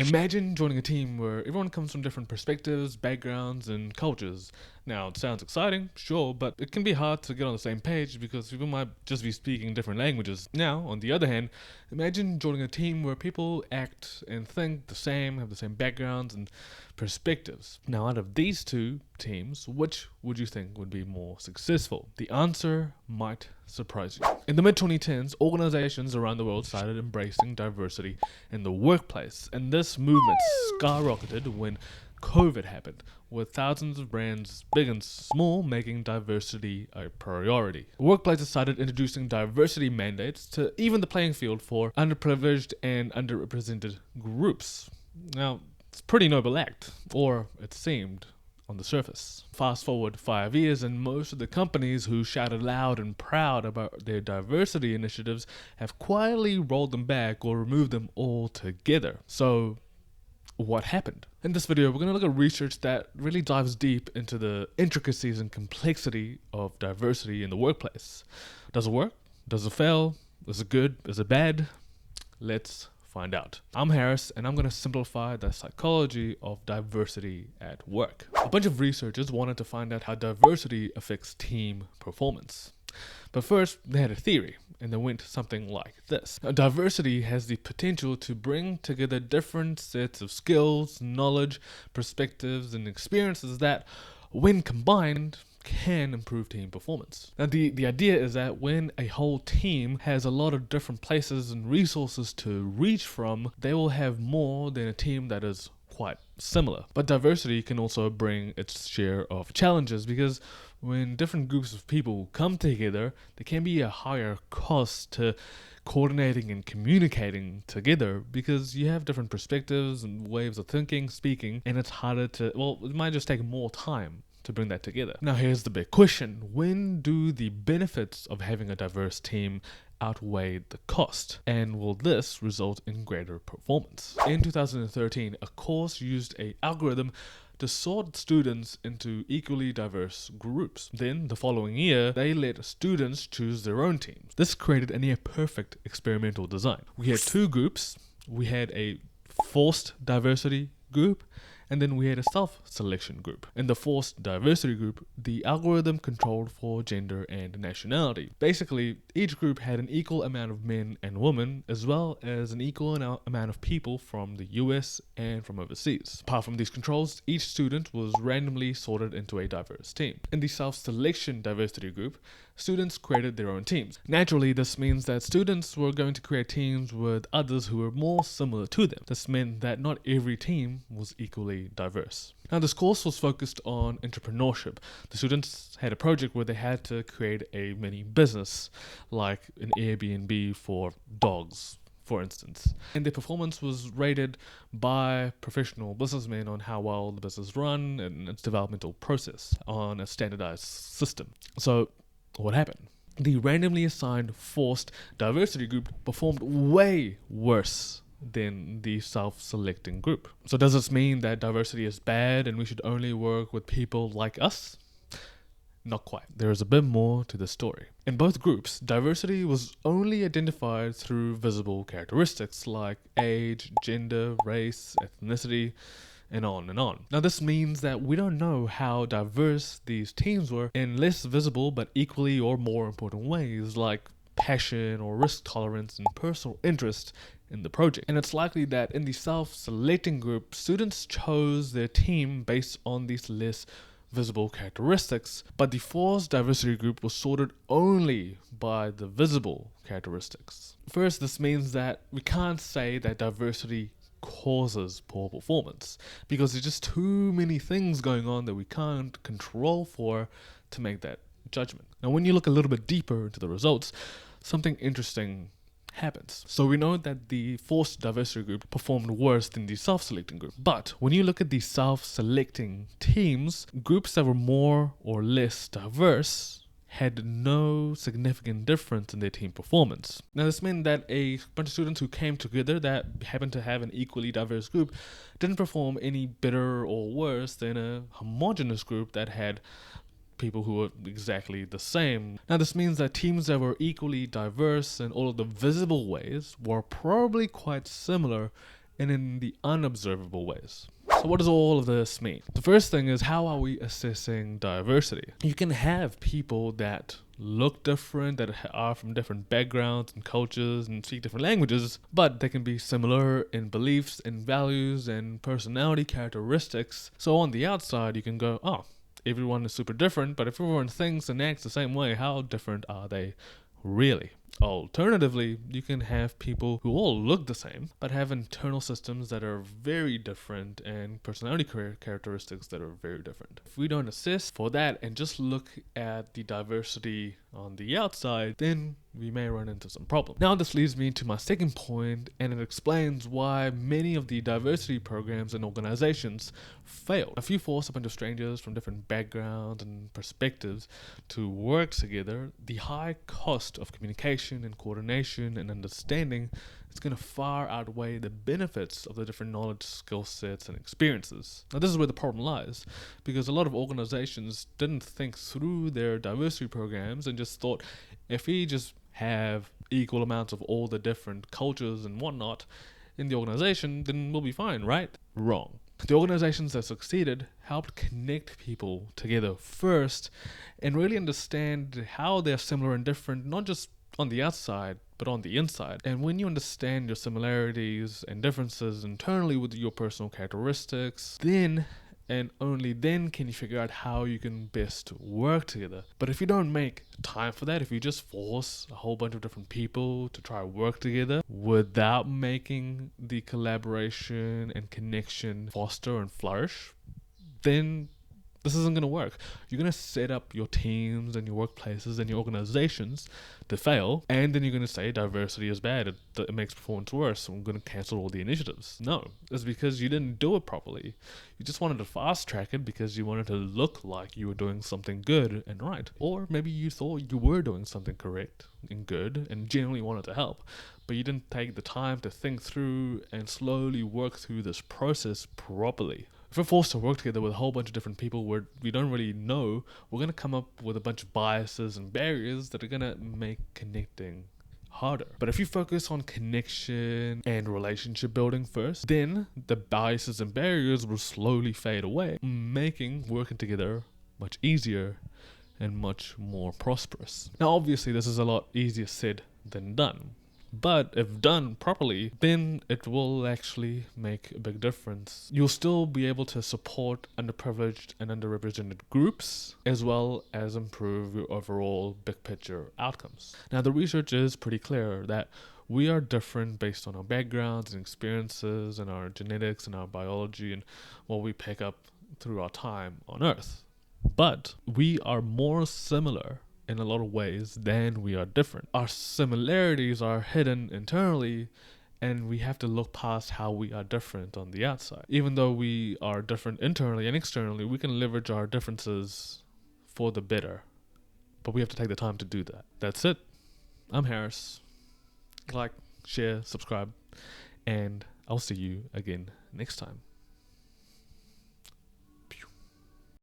Imagine joining a team where everyone comes from different perspectives, backgrounds, and cultures. Now, it sounds exciting, sure, but it can be hard to get on the same page because people might just be speaking different languages. Now, on the other hand, imagine joining a team where people act and think the same, have the same backgrounds and perspectives. Now, out of these two teams, which would you think would be more successful? The answer might surprise you. In the mid 2010s, organizations around the world started embracing diversity in the workplace, and this movement skyrocketed when COVID happened, with thousands of brands, big and small, making diversity a priority. Workplaces started introducing diversity mandates to even the playing field for underprivileged and underrepresented groups. Now, it's a pretty noble act, or it seemed on the surface. Fast forward 5 years, and most of the companies who shouted loud and proud about their diversity initiatives have quietly rolled them back or removed them altogether. So, what happened? In this video, we're going to look at research that really dives deep into the intricacies and complexity of diversity in the workplace. Does it work? Does it fail? Is it good? Is it bad? Let's find out. I'm Harris, and I'm going to simplify the psychology of diversity at work. A bunch of researchers wanted to find out how diversity affects team performance. But first, they had a theory, and they went something like this. Now, diversity has the potential to bring together different sets of skills, knowledge, perspectives, and experiences that, when combined, can improve team performance. Now, the idea is that when a whole team has a lot of different places and resources to reach from, they will have more than a team that is quite similar. But diversity can also bring its share of challenges, because when different groups of people come together, there can be a higher cost to coordinating and communicating together, because you have different perspectives and ways of thinking, speaking, and it's harder to, well, it might just take more time to bring that together. Now, here's the big question. When do the benefits of having a diverse team outweigh the cost? And will this result in greater performance? In 2013, a course used an algorithm to sort students into equally diverse groups. Then, the following year, they let students choose their own teams. This created a near-perfect experimental design. We had two groups. We had a forced diversity group, and then we had a self-selection group. In the forced diversity group, the algorithm controlled for gender and nationality. Basically, each group had an equal amount of men and women, as well as an equal amount of people from the US and from overseas. Apart from these controls, each student was randomly sorted into a diverse team. In the self-selection diversity group, students created their own teams. Naturally, this means that students were going to create teams with others who were more similar to them. This meant that not every team was equally diverse. Now, this course was focused on entrepreneurship. The students had a project where they had to create a mini business, like an Airbnb for dogs, for instance. And their performance was rated by professional businessmen on how well the business run and its developmental process on a standardized system. So, what happened? The randomly assigned forced diversity group performed way worse than the self-selecting group. So does this mean that diversity is bad and we should only work with people like us? Not quite. There is a bit more to the story. In both groups, diversity was only identified through visible characteristics like age, gender, race, ethnicity, and on and on. Now, this means that we don't know how diverse these teams were in less visible but equally or more important ways, like passion or risk tolerance and personal interest in the project. And it's likely that in the self-selecting group, students chose their team based on these less visible characteristics, but the forced diversity group was sorted only by the visible characteristics. First, this means that we can't say that diversity causes poor performance, because there's just too many things going on that we can't control for to make that judgment. Now, when you look a little bit deeper into the results, something interesting happens. So we know that the forced diversity group performed worse than the self-selecting group. But when you look at the self-selecting teams, groups that were more or less diverse had no significant difference in their team performance. Now, this meant that a bunch of students who came together that happened to have an equally diverse group didn't perform any better or worse than a homogeneous group that had people who were exactly the same. Now, this means that teams that were equally diverse in all of the visible ways were probably quite similar and in the unobservable ways. So what does all of this mean? The first thing is, how are we assessing diversity? You can have people that look different, that are from different backgrounds and cultures and speak different languages, but they can be similar in beliefs and values and personality characteristics. So on the outside, you can go, oh, everyone is super different, but if everyone thinks and acts the same way, how different are they really? Alternatively, you can have people who all look the same, but have internal systems that are very different and personality characteristics that are very different. If we don't assess for that and just look at the diversity on the outside, then we may run into some problems. Now this leads me to my second point, and it explains why many of the diversity programs and organizations fail. If you force a bunch of strangers from different backgrounds and perspectives to work together, the high cost of communication and coordination and understanding is going to far outweigh the benefits of the different knowledge, skill sets, and experiences. Now this is where the problem lies, because a lot of organizations didn't think through their diversity programs and just thought, if we just have equal amounts of all the different cultures and whatnot in the organization, then we'll be fine, right? Wrong. The organizations that succeeded helped connect people together first and really understand how they're similar and different, not just on the outside, but on the inside. And when you understand your similarities and differences internally with your personal characteristics, then and only then can you figure out how you can best work together. But if you don't make time for that, if you just force a whole bunch of different people to try to work together without making the collaboration and connection foster and flourish, then this isn't going to work. You're going to set up your teams and your workplaces and your organizations to fail, and then you're going to say diversity is bad, it makes performance worse, so I'm going to cancel all the initiatives. No, it's because you didn't do it properly. You just wanted to fast track it because you wanted to look like you were doing something good and right. Or maybe you thought you were doing something correct and good and genuinely wanted to help, but you didn't take the time to think through and slowly work through this process properly. If we're forced to work together with a whole bunch of different people where we don't really know, we're going to come up with a bunch of biases and barriers that are going to make connecting harder. But if you focus on connection and relationship building first, then the biases and barriers will slowly fade away, making working together much easier and much more prosperous. Now, obviously, this is a lot easier said than done. But if done properly, then it will actually make a big difference. You'll still be able to support underprivileged and underrepresented groups, as well as improve your overall big picture outcomes. Now, the research is pretty clear that we are different based on our backgrounds and experiences and our genetics and our biology and what we pick up through our time on Earth. But we are more similar in a lot of ways than we are different. Our similarities are hidden internally, and we have to look past how we are different on the outside. Even though we are different internally and externally, we can leverage our differences for the better. But we have to take the time to do that. That's it. I'm Harris. Like, share, subscribe, and I'll see you again next time.